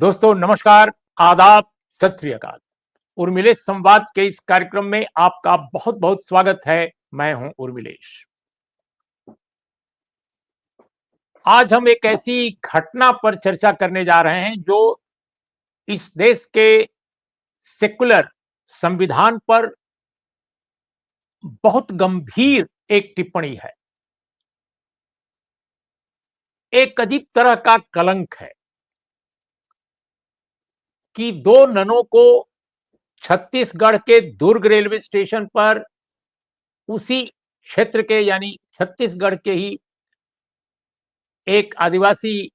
दोस्तों नमस्कार, आदाब, सत श्री अकाल। उर्मिलेश संवाद के इस कार्यक्रम में आपका बहुत बहुत स्वागत है। मैं हूं उर्मिलेश। आज हम एक ऐसी घटना पर चर्चा करने जा रहे हैं जो इस देश के सेकुलर संविधान पर बहुत गंभीर एक टिप्पणी है, एक अजीब तरह का कलंक है कि दो ननों को छत्तीसगढ़ के दुर्ग रेलवे स्टेशन पर उसी क्षेत्र के यानी छत्तीसगढ़ के ही एक आदिवासी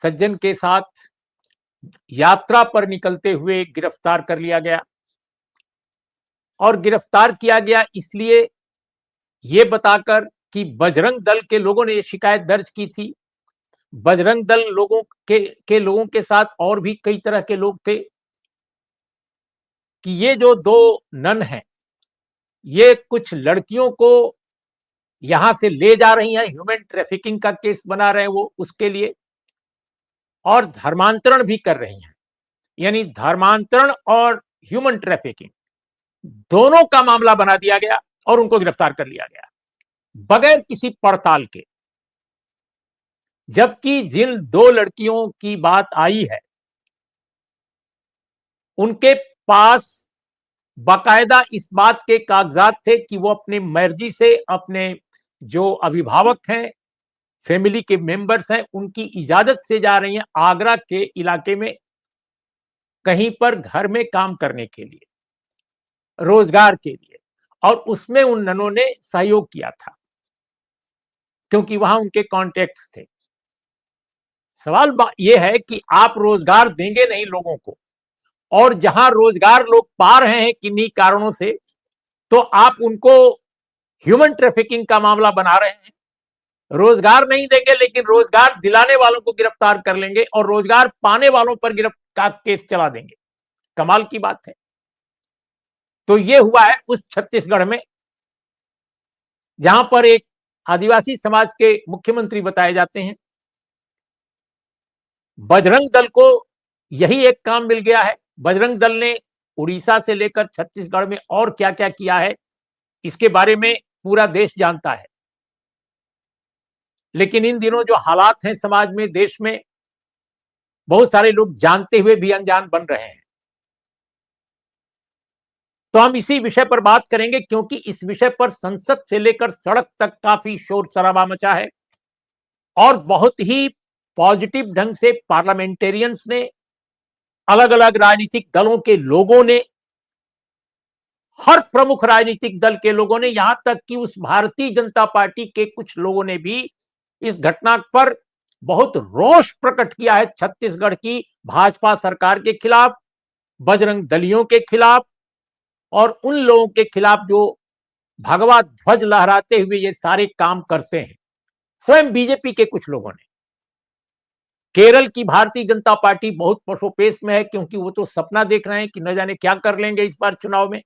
सज्जन के साथ यात्रा पर निकलते हुए गिरफ्तार कर लिया गया। और गिरफ्तार किया गया इसलिए ये बताकर कि बजरंग दल के लोगों ने ये शिकायत दर्ज की थी। बजरंग दल लोगों के साथ और भी कई तरह के लोग थे कि ये जो दो नन हैं, ये कुछ लड़कियों को यहां से ले जा रही हैं, ह्यूमन ट्रैफिकिंग का केस बना रहे हैं वो उसके लिए, और धर्मांतरण भी कर रही हैं। यानी धर्मांतरण और ह्यूमन ट्रैफिकिंग दोनों का मामला बना दिया गया और उनको गिरफ्तार कर लिया गया बगैर किसी पड़ताल के। जबकि जिन दो लड़कियों की बात आई है उनके पास बाकायदा इस बात के कागजात थे कि वो अपनी मर्जी से अपने जो अभिभावक हैं, फैमिली के मेंबर्स हैं, उनकी इजाजत से जा रही हैं आगरा के इलाके में कहीं पर घर में काम करने के लिए, रोजगार के लिए। और उसमें उन ननों ने सहयोग किया था क्योंकि वहां उनके कॉन्टेक्ट्स थे। सवाल यह है कि आप रोजगार देंगे नहीं लोगों को, और जहां रोजगार लोग पा रहे हैं किन्हीं कारणों से, तो आप उनको ह्यूमन ट्रैफिकिंग का मामला बना रहे हैं। रोजगार नहीं देंगे लेकिन रोजगार दिलाने वालों को गिरफ्तार कर लेंगे और रोजगार पाने वालों पर गिरफ्तार केस चला देंगे। कमाल की बात है। तो यह हुआ है उस छत्तीसगढ़ में जहां पर एक आदिवासी समाज के मुख्यमंत्री बताए जाते हैं। बजरंग दल को यही एक काम मिल गया है। बजरंग दल ने उड़ीसा से लेकर छत्तीसगढ़ में और क्या क्या किया है इसके बारे में पूरा देश जानता है। लेकिन इन दिनों जो हालात हैं समाज में, देश में, बहुत सारे लोग जानते हुए भी अनजान बन रहे हैं। तो हम इसी विषय पर बात करेंगे क्योंकि इस विषय पर संसद से लेकर सड़क तक काफी शोर शराबा मचा है और बहुत ही पॉजिटिव ढंग से पार्लियामेंटेरियंस ने, अलग अलग राजनीतिक दलों के लोगों ने, हर प्रमुख राजनीतिक दल के लोगों ने, यहां तक कि उस भारतीय जनता पार्टी के कुछ लोगों ने भी इस घटना पर बहुत रोष प्रकट किया है छत्तीसगढ़ की भाजपा सरकार के खिलाफ, बजरंग दलियों के खिलाफ और उन लोगों के खिलाफ जो भगवा ध्वज लहराते हुए ये सारे काम करते हैं। स्वयं बीजेपी के कुछ लोगों ने, केरल की भारतीय जनता पार्टी बहुत पशोपेश में है क्योंकि वो तो सपना देख रहे हैं कि न जाने क्या कर लेंगे इस बार चुनाव में।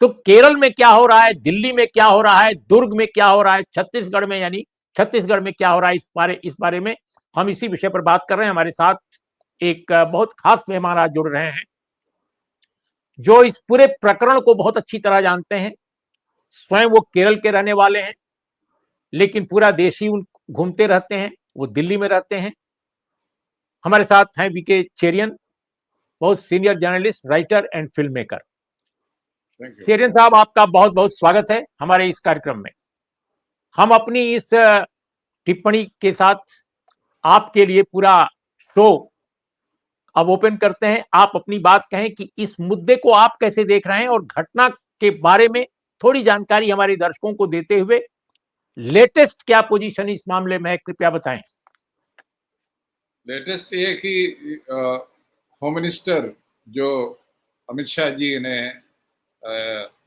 तो केरल में क्या हो रहा है, दिल्ली में क्या हो रहा है, दुर्ग में क्या हो रहा है, छत्तीसगढ़ में यानी छत्तीसगढ़ में क्या हो रहा है, इस बारे में हम इसी विषय पर बात कर रहे हैं। हमारे साथ एक बहुत खास मेहमान आज जुड़ रहे हैं जो इस पूरे प्रकरण को बहुत अच्छी तरह जानते हैं। स्वयं वो केरल के रहने वाले हैं लेकिन पूरा देश ही घूमते रहते हैं, वो दिल्ली में रहते हैं। हमारे साथ हैं वीके चेरियन, बहुत senior journalist, writer and film maker. Cherian साहब, आपका बहुत बहुत स्वागत है हमारे इस कार्यक्रम में। हम अपनी इस टिप्पणी के साथ आपके लिए पूरा शो अब ओपन करते हैं। आप अपनी बात कहें कि इस मुद्दे को आप कैसे देख रहे हैं और घटना के बारे में थोड़ी जानकारी हमारे दर्शकों को देते हुए लेटेस्ट क्या पोजीशन इस मामले में है, कृपया बताएं। लेटेस्ट ये कि होम मिनिस्टर जो अमित शाह जी ने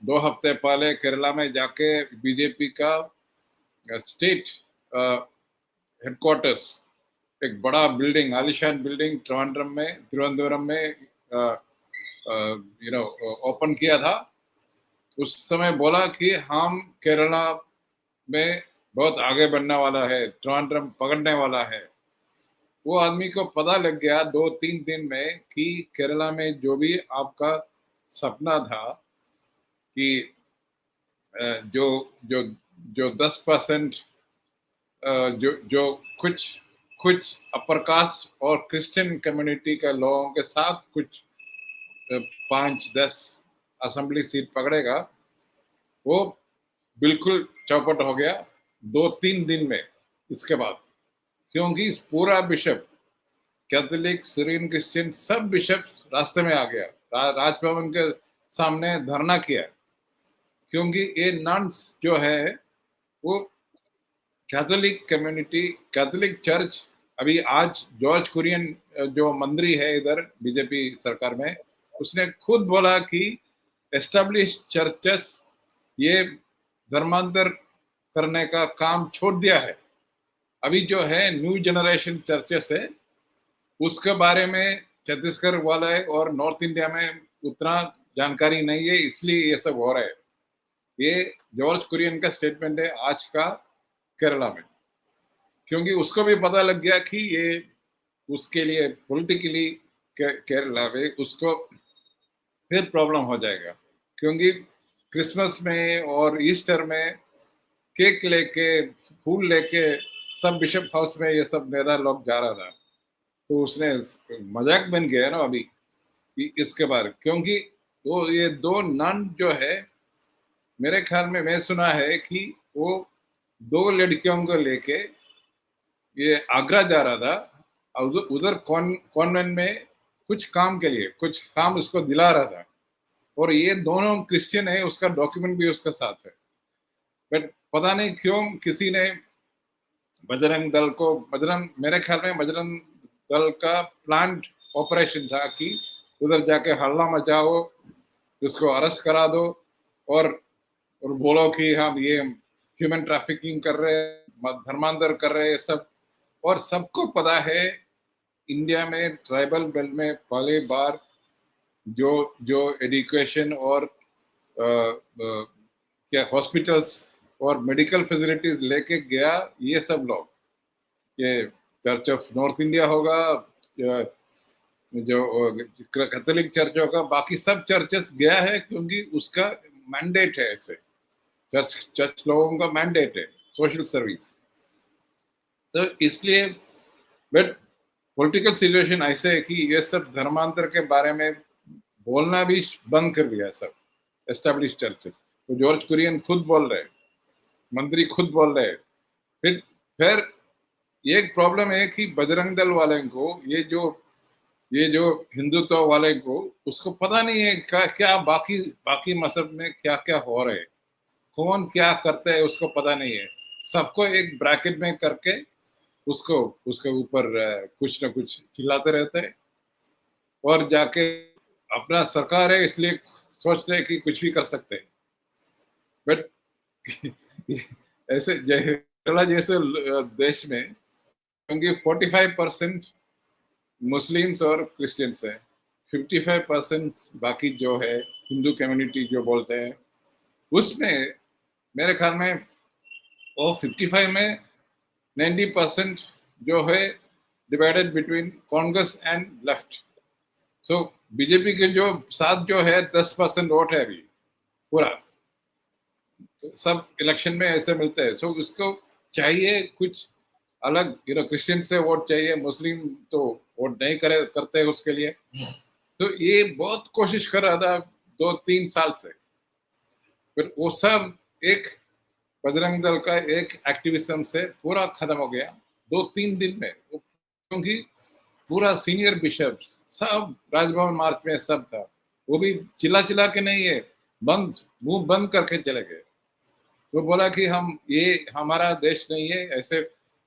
2 हफ्ते पहले केरला में जाके बीजेपी का स्टेट हेडक्वार्टर्स, एक बड़ा बिल्डिंग, आलिशान बिल्डिंग त्रिवेंद्रम में ओपन किया था। उस समय बोला कि हम केरला में बहुत आगे बढ़ने वाला है, त्रिवेंद्रम पकड़ने वाला है। वो आदमी को पता लग गया 2-3 दिन में कि केरला में जो भी आपका सपना था कि जो जो जो 10% जो जो कुछ कुछ अपर कास्ट और क्रिश्चियन कम्युनिटी के लोगों के साथ कुछ 5-10 असेंबली सीट पकड़ेगा, वो बिल्कुल चौपट हो गया 2-3 दिन में इसके बाद, क्योंकि पूरा बिशप कैथोलिक, सीरियन, क्रिश्चियन सब बिशप्स रास्ते में आ गया, राजभवन के सामने धरना किया, क्योंकि ये नन्स जो है वो कैथोलिक कम्युनिटी, कैथोलिक चर्च, अभी आज जॉर्ज कुरियन जो मंत्री है इधर बीजेपी सरकार में, उसने खुद बोला कि एस्टेब्लिश चर्चेस ये धर्मांतर करने का काम छोड़ दिया है। अभी जो है न्यू जनरेशन चर्चेस है, उसके बारे में छत्तीसगढ़ वाले और नॉर्थ इंडिया में उतना जानकारी नहीं है, इसलिए ये सब हो रहा है। ये जॉर्ज कुरियन का स्टेटमेंट है आज का केरला में, क्योंकि उसको भी पता लग गया कि ये उसके लिए पॉलिटिकली केरला में उसको फिर प्रॉब्लम हो जाएगा, क्योंकि क्रिसमस में और ईस्टर में केक लेके फूल लेके सब बिशप हाउस में ये सब नेता लोग जा रहा था, तो उसने मजाक बन गया ना अभी इसके बारे, क्योंकि वो ये 2 नन जो है, मेरे ख्याल में मैं सुना है कि वो 2 लड़कियों को लेके ये आगरा जा रहा था, उधर कॉन्वेंट में कुछ काम के लिए कुछ काम उसको दिला रहा था, और ये दोनों क्रिश्चियन है, उसका डॉक्यूमेंट भी उसका साथ है। बट पता नहीं क्यों किसी ने बजरंग दल को, मेरे ख्याल में बजरंग दल का प्लान्ड ऑपरेशन था कि उधर जाके हल्ला मचाओ, उसको अरेस्ट करा दो और बोलो कि हम ये ह्यूमन ट्रैफिकिंग कर रहे हैं, धर्मांतर कर रहे हैं सब। और सबको पता है इंडिया में ट्राइबल बेल्ट में पहली बार जो एजुकेशन और क्या हॉस्पिटल्स और मेडिकल फैसिलिटीज लेके गया, ये सब लोग, ये चर्च ऑफ नॉर्थ इंडिया होगा, जो कैथोलिक चर्च होगा, बाकी सब चर्चेस गया है, क्योंकि उसका मैंडेट है, ऐसे चर्च लोगों का मैंडेट है सोशल सर्विस। तो इसलिए बट पॉलिटिकल सिचुएशन ऐसे है कि ये सब धर्मांतर के बारे में बोलना भी बंद कर दिया सब एस्टेब्लिश चर्चेस। तो जॉर्ज कुरियन खुद बोल रहे, मंत्री खुद बोल रहे। फिर एक प्रॉब्लम है कि बजरंग दल वाले को, ये जो हिंदुत्व वाले को, उसको पता नहीं है क्या बाकी मजहब में क्या क्या हो रहा है, कौन क्या करता है उसको पता नहीं है। सबको एक ब्रैकेट में करके उसको उसके ऊपर कुछ ना कुछ चिल्लाते रहते हैं, और जाके अपना सरकार है इसलिए सोचते हैं कि कुछ भी कर सकते हैं। बट ऐसे जैसे देश में, क्योंकि 45% मुस्लिम्स और क्रिश्चियंस है, 55% बाकी जो है हिंदू कम्युनिटी जो बोलते हैं, उसमें मेरे ख्याल में वो 55 में 90% जो है divided between Congress and left. So BJP के जो साथ जो है 10% वोट है अभी पूरा, सब इलेक्शन में ऐसे मिलते हैं। सो उसको चाहिए कुछ अलग, क्रिश्चियन से वोट चाहिए, मुस्लिम तो वोट नहीं करते उसके लिए। तो ये बहुत कोशिश कर रहा था 2-3 साल से, फिर वो सब एक बजरंग दल का एक एक्टिविज्म से पूरा खत्म हो गया 2-3 दिन में, क्योंकि पूरा सीनियर बिशप्स सब राजभवन मार्च में सब था, वो भी चिल्ला के नहीं है, मुंह बंद करके चले गए। वो बोला कि ये हमारा देश नहीं है,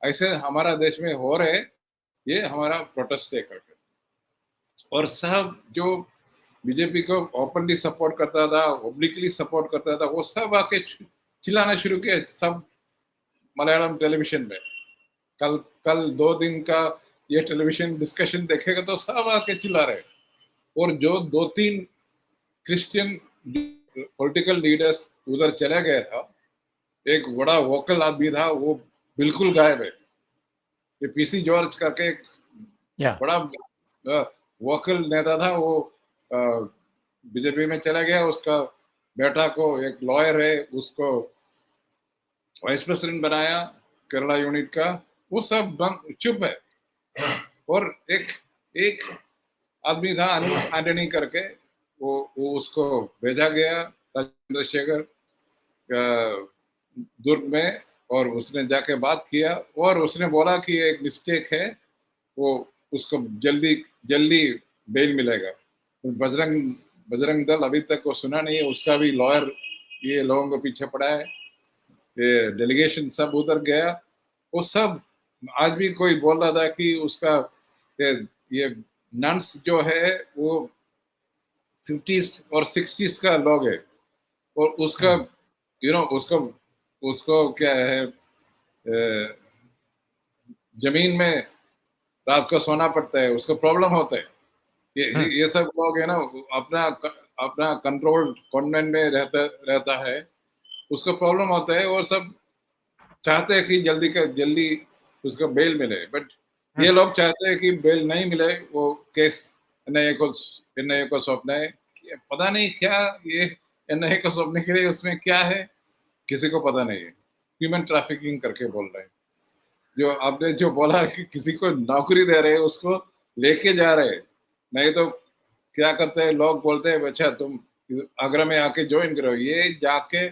ऐसे हमारा देश में हो रहे, ये हमारा प्रोटेस्ट है करके। और सब जो बीजेपी को ओपनली सपोर्ट करता था, ओब्लिकली सपोर्ट करता था, वो सब आके चिल्लाना शुरू किया, सब मलयालम टेलीविजन में। कल 2 दिन का ये टेलीविजन डिस्कशन देखेगा तो सब आके चिल्ला रहे। और जो 2-3 क्रिश्चियन पॉलिटिकल लीडर्स उधर चला गया था, एक बड़ा वोकल आदमी था, वो बिल्कुल गायब है। ये पीसी जॉर्ज करके एक बड़ा वोकल नेता था वो, बीजेपी में चला गया, उसका बेटा को एक लॉयर है उसको वाइस प्रेसिडेंट बनाया केरला यूनिट का। वो सब बंद चुप है। और एक एक आदमी था अनिल एंटनी करके, वो उसको भेजा गया राजेंद्र शेखर दुर्ग में, और उसने जाके बात किया और उसने बोला कि एक मिस्टेक है, वो उसको जल्दी जल्दी बेल मिलेगा। बजरंग बजरंग दल अभी तक वो सुना नहीं है, उसका भी लॉयर ये लोगों के पीछे पड़ा है। ये डेलीगेशन सब उधर गया, वो सब आज भी कोई बोल रहा था कि उसका ये नन्स जो है वो 50s और 60s का लोग है, और उसका उसको उसको क्या है, जमीन में रात को सोना पड़ता है, उसको प्रॉब्लम होता है। ये सब लोग है ना, अपना अपना कंट्रोल कॉन्वेंट में रहता है, उसको प्रॉब्लम होता है, और सब चाहते हैं कि जल्दी का जल्दी उसको बेल मिले। बट ये लोग चाहते हैं कि बेल नहीं मिले, वो केस एनआईए को सौंपना है। पता नहीं क्या ये एनआईए को सौंपने के लिए उसमें क्या है, किसी को पता नहीं है। ह्यूमन ट्रैफिकिंग करके बोल रहे हैं। जो आपने जो बोला कि किसी को नौकरी दे रहे हैं, उसको लेके जा रहे हैं। नहीं तो क्या करते हैं लोग, बोलते हैं अच्छा तुम आगरा में आके ज्वाइन करो, ये जाके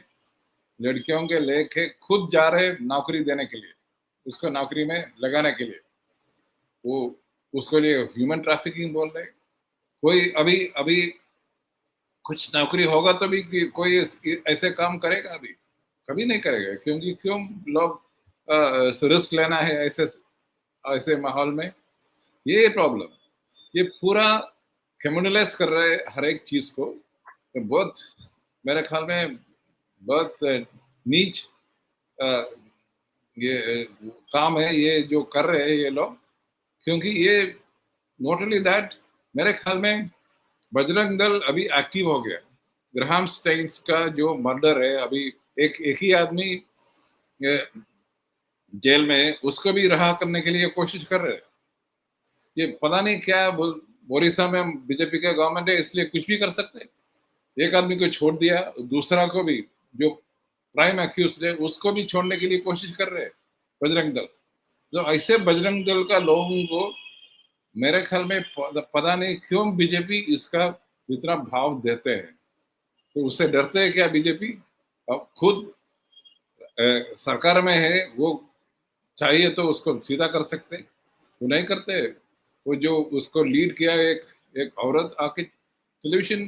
लड़कियों के लेके खुद जा रहे नौकरी देने के लिए, उसको नौकरी में लगाने के लिए, वो उसको लिए ह्यूमन ट्रैफिकिंग बोल रहे हैं। कोई अभी अभी कुछ नौकरी होगा तो भी कोई ऐसे काम करेगा? अभी कभी नहीं करेगा, क्योंकि क्यों लोग रिस्क लेना है ऐसे ऐसे माहौल में। ये प्रॉब्लम, ये पूरा क्रिमिनलाइज कर रहे हैं हर एक चीज को। तो बहुत मेरे ख्याल में बहुत नीच ये काम है ये जो कर रहे हैं ये लोग। क्योंकि ये नॉट ओनली दैट, मेरे ख्याल में बजरंग दल अभी एक्टिव हो गया। ग्राहम स्टेन्स का जो मर्डर है, अभी एक ही आदमी जेल में, उसको भी रहा करने के लिए कोशिश कर रहे हैं। ये पता नहीं क्या ओडिशा में बीजेपी का गवर्नमेंट है, इसलिए कुछ भी कर सकते हैं। एक आदमी को छोड़ दिया, दूसरा को भी जो प्राइम एक्यूज है उसको भी छोड़ने के लिए कोशिश कर रहे हैं बजरंग दल। तो ऐसे बजरंग दल का लोगों को मेरे ख्याल में पता नहीं क्यों बीजेपी इसका इतना भाव देते हैं। तो उससे डरते हैं क्या बीजेपी? अब खुद सरकार में है, वो चाहिए तो उसको सीधा कर सकते, वो नहीं करते। वो जो उसको लीड किया, एक एक औरत आके टेलीविजन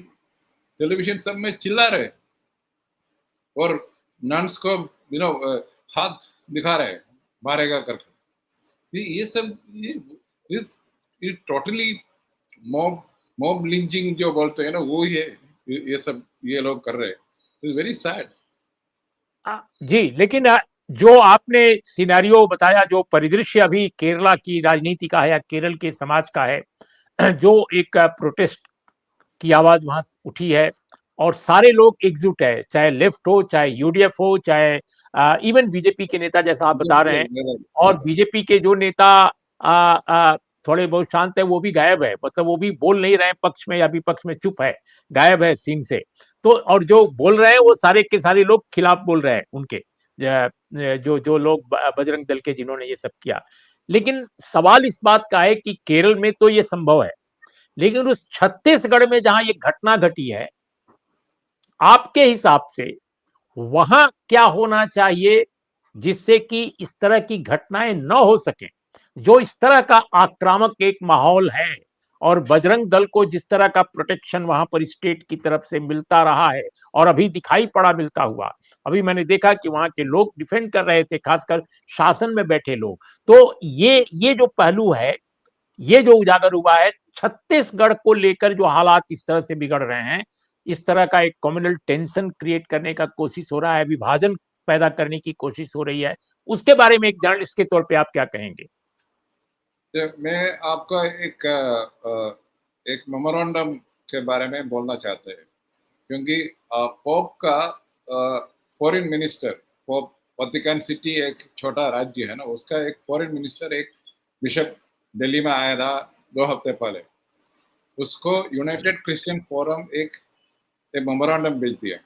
टेलीविजन सब में चिल्ला रहे, और नन्स को हाथ दिखा रहे मारेगा करके। ये सब ये टोटली मॉब मॉब लिंचिंग जो बोलते हैं ना, वो ही है। ये सब ये लोग कर रहे हैं। It's very sad. जी, लेकिन जो आपने सिनेरियो बताया, जो परिदृश्य अभी केरला की राजनीति का है या केरल के समाज का है, जो एक प्रोटेस्ट की आवाज वहां उठी है और सारे लोग एकजुट है, चाहे लेफ्ट हो, चाहे यूडीएफ हो, चाहे इवन बीजेपी के नेता, जैसा आप बता रहे हैं। और बीजेपी के जो नेता आ, आ, थोड़े बहुत शांत है, वो भी गायब है, मतलब वो भी बोल नहीं रहे हैं पक्ष में या विपक्ष में, चुप है, गायब है सीन से। तो और जो बोल रहे हैं वो सारे के सारे लोग खिलाफ बोल रहे हैं उनके, जो जो लोग बजरंग दल के जिन्होंने ये सब किया। लेकिन सवाल इस बात का है कि केरल में तो ये संभव है, लेकिन उस छत्तीसगढ़ में जहां ये घटना घटी है, आपके हिसाब से वहां क्या होना चाहिए जिससे कि इस तरह की घटनाएं न हो सके? जो इस तरह का आक्रामक एक माहौल है, और बजरंग दल को जिस तरह का प्रोटेक्शन वहां पर स्टेट की तरफ से मिलता रहा है और अभी दिखाई पड़ा मिलता हुआ, अभी मैंने देखा कि वहां के लोग डिफेंड कर रहे थे, खासकर शासन में बैठे लोग। तो ये जो पहलू है, ये जो उजागर हुआ है, छत्तीसगढ़ को लेकर जो हालात इस तरह से बिगड़ रहे हैं, इस तरह का एक कम्युनल टेंशन क्रिएट करने का कोशिश हो रहा है, विभाजन पैदा करने की कोशिश हो रही है, उसके बारे में एक जर्नलिस्ट के तौर पे आप क्या कहेंगे? मैं आपका एक मेमोरेंडम के बारे में बोलना चाहते हैं। क्योंकि पोप का foreign minister, pope Vatican city एक छोटा राज्य है ना, उसका एक फॉरेन मिनिस्टर, एक बिशप दिल्ली में आया था 2 हफ्ते पहले, उसको यूनाइटेड क्रिश्चियन फोरम एक मेमोरेंडम भेज दिया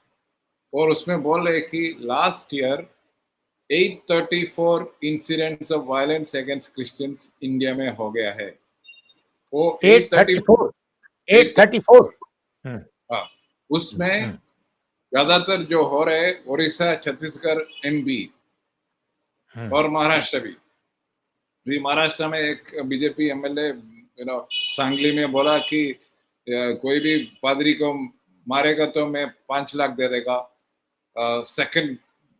और उसमें बोल रहे कि last year 834 incidents of violence against Christians India में हो गया है। वो 834 834 हाँ, उसमें ज्यादातर जो हो रहे उड़ीसा, छत्तीसगढ़, एमपी और महाराष्ट्र भी। अभी महाराष्ट्र में एक बीजेपी एमएलए सांगली में बोला कि कोई भी पादरी को मारेगा तो मैं 5 लाख दे देगा, सेकंड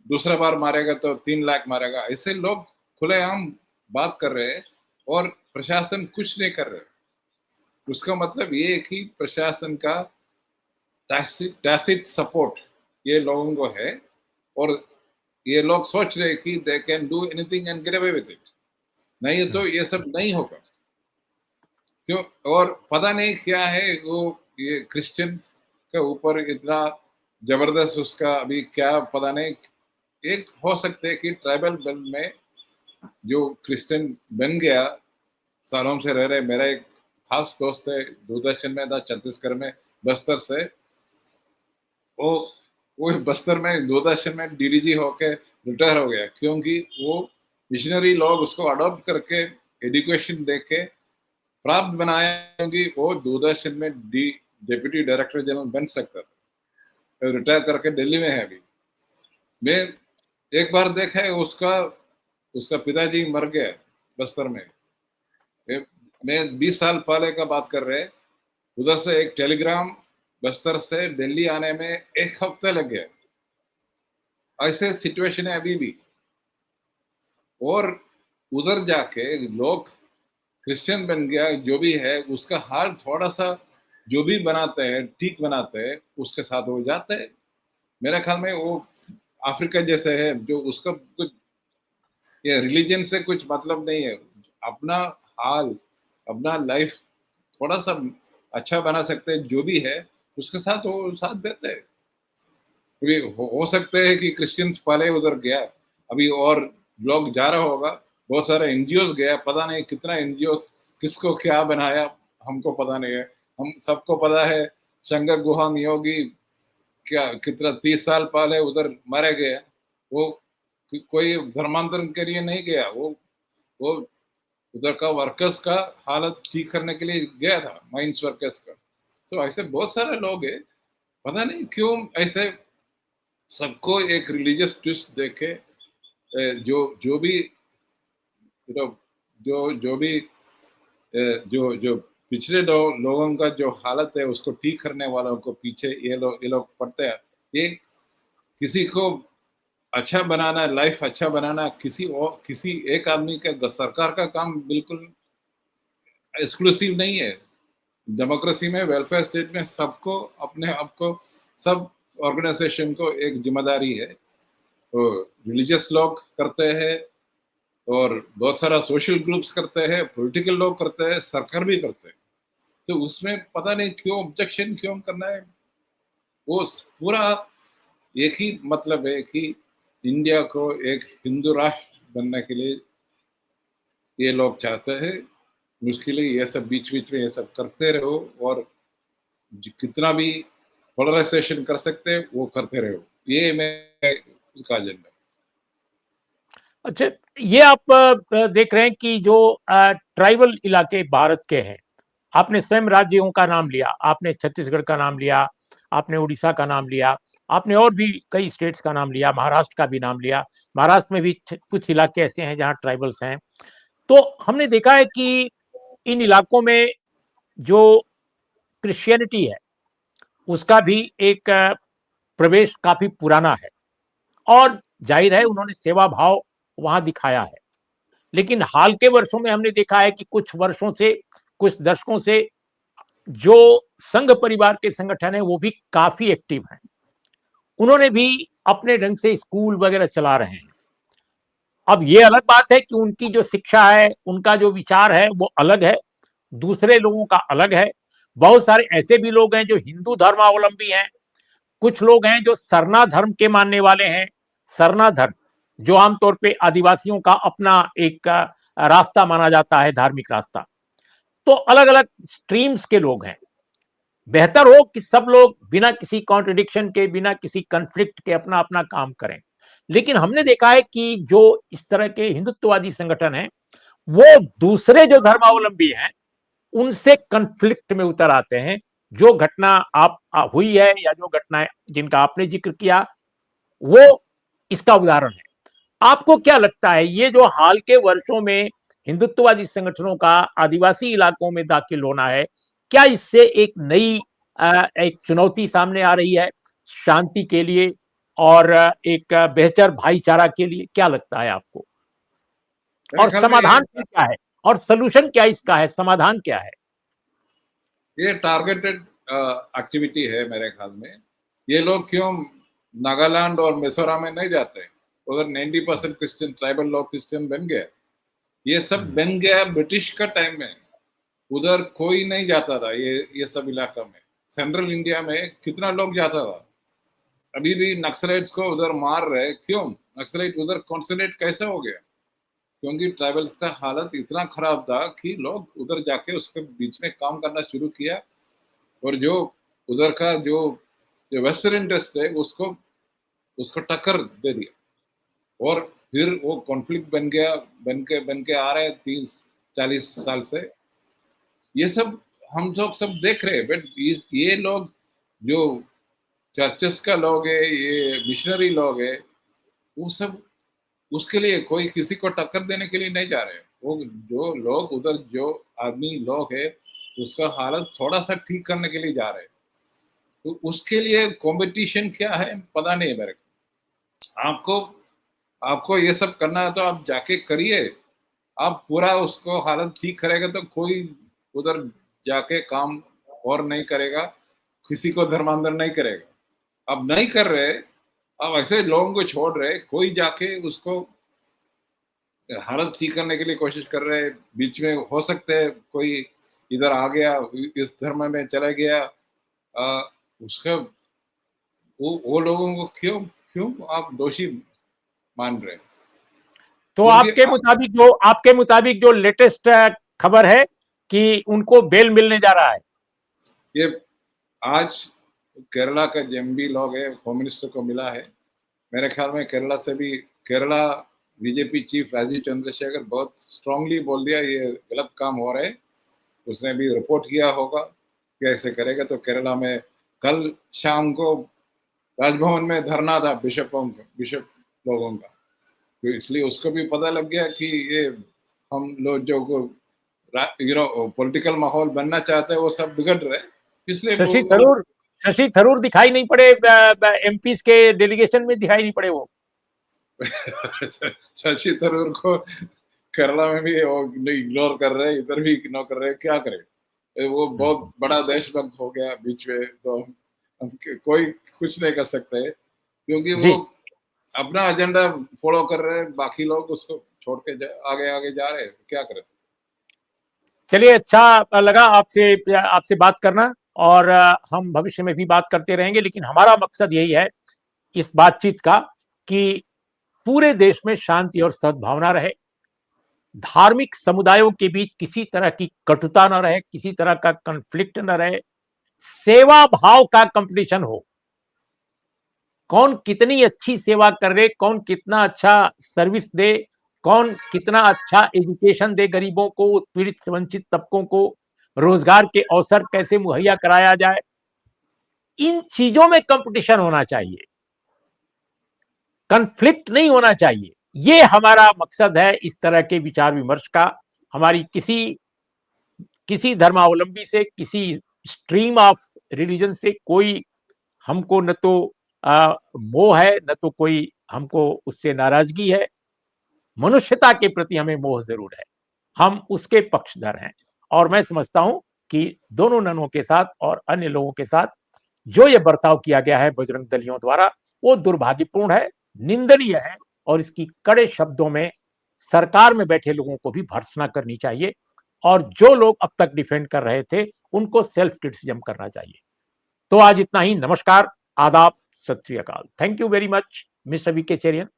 दूसरा बार मारेगा तो 3 लाख मारेगा। ऐसे लोग खुलेआम बात कर रहे हैं और प्रशासन कुछ नहीं कर रहे। उसका मतलब ये है कि प्रशासन का टैसिट सपोर्ट ये लोगों को है और ये लोग सोच रहे कि they can do anything and get away with it. नहीं तो ये सब नहीं होगा। क्यों? और पता नहीं क्या है वो ये क्रिश्चियंस के ऊपर इतना जबरदस्त उसका अभी क्या पता नहीं। एक हो सकते है कि ट्राइबल बेल्ट में जो क्रिश्चियन बन गया, सालों से रह रहे, मेरा एक खास दोस्त है, दूरदर्शन में था छत्तीसगढ़ में, बस्तर से। वो बस्तर में दूरदर्शन में डीडीजी होके रिटायर हो गया क्योंकि वो मिशनरी लोग उसको अडॉप्ट करके एजुकेशन देके प्राप्त बनाया, क्योंकि वो दूरदर्शन में डिप्टी डायरेक्टर जनरल बन सकता था। रिटायर करके दिल्ली में है अभी। मैं एक बार देखा है उसका पिताजी मर गया बस्तर में। मैं 20 साल पहले का बात कर रहे। उधर से एक टेलीग्राम बस्तर से दिल्ली आने में 1 हफ्ते लग गया। ऐसे सिचुएशन है अभी भी। और उधर जाके लोग क्रिश्चियन बन गया, जो भी है उसका हाल थोड़ा सा जो भी बनाते हैं ठीक बनाते हैं उसके साथ हो जाते हैं। मेरे ख्याल में वो अफ्रीका जैसे है जो उसका कुछ ये रिलीजन से कुछ मतलब नहीं है। अपना हाल अपना लाइफ थोड़ा सा अच्छा बना सकते हैं, जो भी है उसके साथ वो साथ देते हैं। अभी हो सकते हैं कि क्रिश्चियंस पहले उधर गया, अभी और लोग जा रहा होगा, बहुत सारे एनजीओ गया, पता नहीं कितना एनजीओ किसको क्या बनाया हमको पता नहीं है। हम सबको पता है शंकर गुहा योगी क्या कितना 30 साल पहले उधर मारे गए। वो कोई धर्मांतरण के लिए नहीं गया, वो उधर का वर्कर्स का हालत ठीक करने के लिए गया था, माइंस वर्कर्स का। तो ऐसे बहुत सारे लोग हैं, पता नहीं क्यों ऐसे सबको एक रिलीजियस ट्विस्ट देके जो भी जो भी जो पिछले लोगों का जो हालत है उसको ठीक करने वालों को पीछे ये लोग पढ़ते हैं। ये किसी को अच्छा बनाना, लाइफ अच्छा बनाना किसी एक आदमी का सरकार का काम बिल्कुल एक्सक्लूसिव नहीं है। डेमोक्रेसी में, वेलफेयर स्टेट में सबको अपने आप को, सब ऑर्गेनाइजेशन को एक जिम्मेदारी है। तो रिलीजियस लोग करते हैं और बहुत सारा सोशल ग्रुप्स करते हैं, पॉलिटिकल लोग करते हैं, सरकार भी करते हैं। तो उसमें पता नहीं क्यों ऑब्जेक्शन क्यों करना है। वो पूरा एक ही मतलब है कि इंडिया को एक हिंदू राष्ट्र बनने के लिए ये लोग चाहते हैं। मुश्किल ये सब बीच में ये सब करते रहो और कितना भी पोलराइजेशन कर सकते हैं वो करते रहो। ये मैं उसका एजेंडा। अच्छा, ये आप देख रहे हैं कि जो ट्राइबल इलाके भारत के हैं, आपने स्वयं राज्यों का नाम लिया, आपने छत्तीसगढ़ का नाम लिया, आपने उड़ीसा का नाम लिया, आपने और भी कई स्टेट्स का नाम लिया, महाराष्ट्र का भी नाम लिया। महाराष्ट्र में भी कुछ इलाके ऐसे हैं जहां ट्राइबल्स हैं। तो हमने देखा है कि इन इलाकों में जो क्रिश्चियनिटी है उसका भी एक प्रवेश काफी पुराना है और जाहिर है उन्होंने सेवा भाव वहां दिखाया है। लेकिन हाल के वर्षों में हमने देखा है कि कुछ वर्षों से, कुछ दशकों से जो संघ परिवार के संगठन है वो भी काफी एक्टिव हैं। उन्होंने भी अपने ढंग से स्कूल वगैरह चला रहे हैं। अब ये अलग बात है कि उनकी जो शिक्षा है, उनका जो विचार है वो अलग है, दूसरे लोगों का अलग है। बहुत सारे ऐसे भी लोग हैं जो हिंदू धर्मावलंबी हैं, कुछ लोग हैं जो सरना धर्म के मानने वाले हैं। सरना धर्म जो आमतौर पे आदिवासियों का अपना एक रास्ता माना जाता है, धार्मिक रास्ता। तो अलग अलग स्ट्रीम्स के लोग हैं। बेहतर हो कि सब लोग बिना किसी कॉन्ट्रडिक्शन के, बिना किसी कन्फ्लिक्ट के अपना अपना काम करें। लेकिन हमने देखा है कि जो इस तरह के हिंदुत्ववादी संगठन हैं, वो दूसरे जो धर्मावलंबी हैं उनसे कन्फ्लिक्ट में उतर आते हैं। जो घटना आप हुई है या जो घटनाएं जिनका आपने जिक्र किया, वो इसका उदाहरण है। आपको क्या लगता है, ये जो हाल के वर्षों में हिंदुत्ववादी संगठनों का आदिवासी इलाकों में दाखिल होना है, क्या इससे एक नई एक चुनौती सामने आ रही है शांति के लिए और एक बेहतर भाईचारा के लिए? क्या लगता है आपको? मेरे और ख्याल में समाधान फिर क्या है, और सोल्यूशन क्या इसका है, समाधान क्या है? ये टारगेटेड एक्टिविटी है मेरे ख्याल में। ये लोग क्यों नागालैंड और मिजोरम में नहीं जाते? उधर 90% क्रिश्चियन, ट्राइबल लोग क्रिश्चियन बन गए। ये सब बन गया ब्रिटिश का टाइम में। उधर कोई नहीं जाता था ये सब इलाका में। सेंट्रल इंडिया में कितना लोग जाता था। अभी भी नक्सलाइट्स को उधर मार रहे, क्यों? नक्सलाइट उधर कॉन्सोनेट कैसे हो गया? क्योंकि ट्राइबल्स का हालत इतना खराब था कि लोग उधर जाके उसके बीच में काम करना शुरू किया, और जो उधर का जो वेस्टर्न इंटरेस्ट है उसको उसको टक्कर दे दिया, और फिर वो कॉन्फ्लिक्ट बन गया, बन के आ रहे 30-40 साल से। ये सब हम सब देख रहे हैं। बट ये लोग जो चर्चेस का लोग है, ये मिशनरी लोग है, वो सब उसके लिए कोई किसी को टक्कर देने के लिए नहीं जा रहे। वो जो लोग उधर, जो आदमी लोग है, उसका हालत थोड़ा सा ठीक करने के लिए जा रहे हैं। तो उसके लिए कंपटीशन क्या है पता नहीं है मेरे को। आपको ये सब करना है तो आप जाके करिए। आप पूरा उसको हालत ठीक करेगा तो कोई उधर जाके काम और नहीं करेगा, किसी को धर्मांतर नहीं करेगा। आप नहीं कर रहे, आप ऐसे लोगों को छोड़ रहे, कोई जाके उसको हालत ठीक करने के लिए कोशिश कर रहे हैं। बीच में हो सकते है कोई इधर आ गया, इस धर्म में चला गया, उसका वो लोगों को क्यों क्यों आप दोषी मान रहे हैं? तो क्योंकि आपके मुताबिक जो लेटेस्ट खबर है कि उनको बेल मिलने जा रहा है। ये आज केरला का जेएमबी लोग है, होम मिनिस्टर को मिला है। मेरे ख्याल में केरला से भी, केरला बीजेपी चीफ राजीव चंद्रशेखर बहुत स्ट्रांगली बोल दिया ये गलत काम हो रहा है। उसने भी रिपोर्ट किया होगा कि ऐसे करेगा। तो केरला में कल शाम को राजभवन में धरना था बिशप लोगों का। तो इसलिए उसको भी पता लग गया कि ये हम लोग जो पॉलिटिकल माहौल बनना चाहते हैं वो सब बिगड़ रहे, इसलिए शशि थरूर दिखाई नहीं पड़े, एमपीज के डेलीगेशन में दिखाई नहीं पड़े वो। शशि थरूर को केरला में भी वो इग्नोर कर रहे, इधर भी इग्नोर कर रहे, क्या करें? वो बहुत बड़ा देशभक्त हो गया बीच में, तो हम कोई कुछ नहीं कर सकते, क्योंकि वो अपना एजेंडा फॉलो कर रहे हैं, बाकी लोग उसको छोड़ के आगे आगे जा रहे हैं, क्या करें? चलिए, अच्छा लगा आपसे बात करना, और हम भविष्य में भी बात करते रहेंगे। लेकिन हमारा मकसद यही है इस बातचीत का कि पूरे देश में शांति और सद्भावना रहे, धार्मिक समुदायों के बीच किसी तरह की कटुता न रहे, किसी तरह का कन्फ्लिक्ट न रहे, सेवा भाव का कंपटीशन हो। कौन कितनी अच्छी सेवा कर रहे, कौन कितना अच्छा सर्विस दे, कौन कितना अच्छा एजुकेशन दे गरीबों को, पीड़ित वंचित तबकों को रोजगार के अवसर कैसे मुहैया कराया जाए, इन चीजों में कंपटीशन होना चाहिए, कन्फ्लिक्ट नहीं होना चाहिए। ये हमारा मकसद है इस तरह के विचार विमर्श का। हमारी किसी धर्मावलंबी से, किसी स्ट्रीम ऑफ रिलीजन से कोई हमको न तो मोह है, न तो कोई हमको उससे नाराजगी है। मनुष्यता के प्रति हमें मोह जरूर है, हम उसके पक्षधर हैं। और मैं समझता हूं कि दोनों ननों के साथ और अन्य लोगों के साथ जो ये बर्ताव किया गया है बजरंग दलियों द्वारा, वो दुर्भाग्यपूर्ण है, निंदनीय है, और इसकी कड़े शब्दों में सरकार में बैठे लोगों को भी भर्त्सना करनी चाहिए, और जो लोग अब तक डिफेंड कर रहे थे उनको सेल्फ क्रिटिसिज्म करना चाहिए। तो आज इतना ही। नमस्कार, आदाब, सत श्री अकाल। Thank you very much mister V K Cherian.